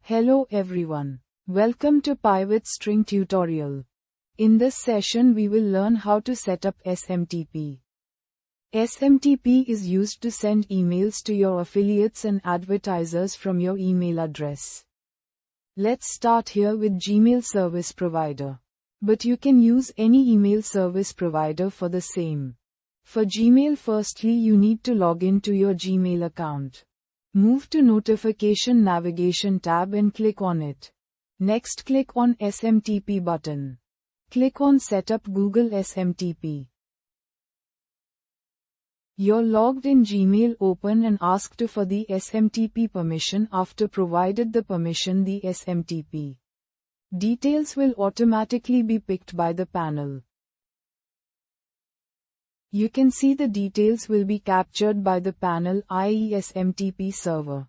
Hello everyone. Welcome to Pivotstring tutorial. In this session we will learn how to set up SMTP. SMTP is used to send emails to your affiliates and advertisers from your email address. Let's start here with Gmail service provider. But you can use any email service provider for the same. For Gmail, firstly you need to log in to your Gmail account. Move to Notification Navigation tab and click on it. Next click on SMTP button. Click on Setup Google SMTP. You're logged in Gmail, open and ask for the SMTP permission. After provided the permission, the SMTP details will automatically be picked by the panel. You can see the details will be captured by the panel, i.e. SMTP server.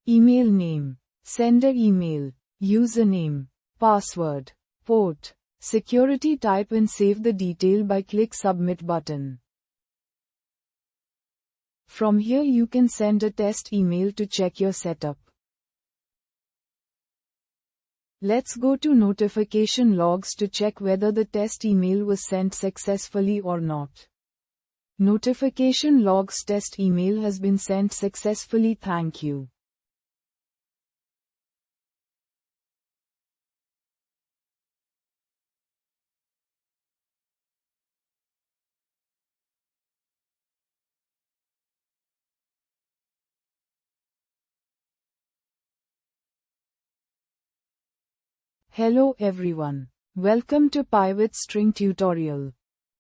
Email name, sender email, username, password, port, security type and save the detail by click Submit button. From here you can send a test email to check your setup. Let's go to notification logs to check whether the test email was sent successfully or not. Notification logs: test email has been sent successfully, thank you. Hello everyone. Welcome to Pivotstring tutorial.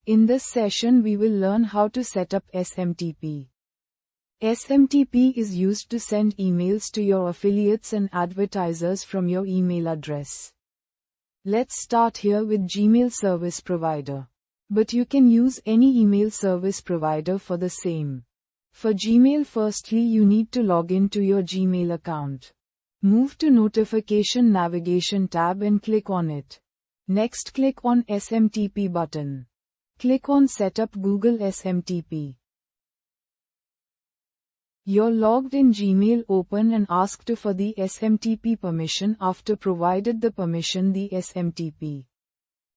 In this session we will learn how to set up SMTP. SMTP is used to send emails to your affiliates and advertisers from your email address. Let's start here with Gmail service provider. But you can use any email service provider for the same. For Gmail, firstly you need to log in to your Gmail account. Move to Notification Navigation tab and click on it. Next click on SMTP button. Click on Setup Google SMTP. You're logged in Gmail, open and ask for the SMTP permission. After provided the permission, the SMTP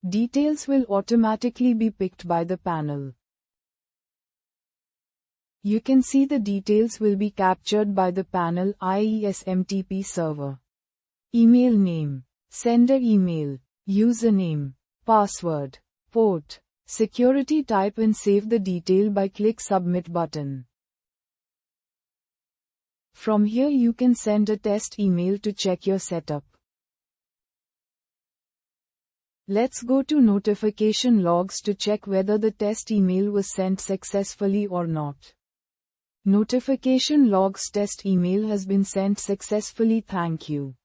details will automatically be picked by the panel. You can see the details will be captured by the panel, i.e. SMTP server. Email name, sender email, username, password, port, security type and save the detail by click Submit button. From here you can send a test email to check your setup. Let's go to notification logs to check whether the test email was sent successfully or not. Notification logs: test email has been sent successfully, thank you.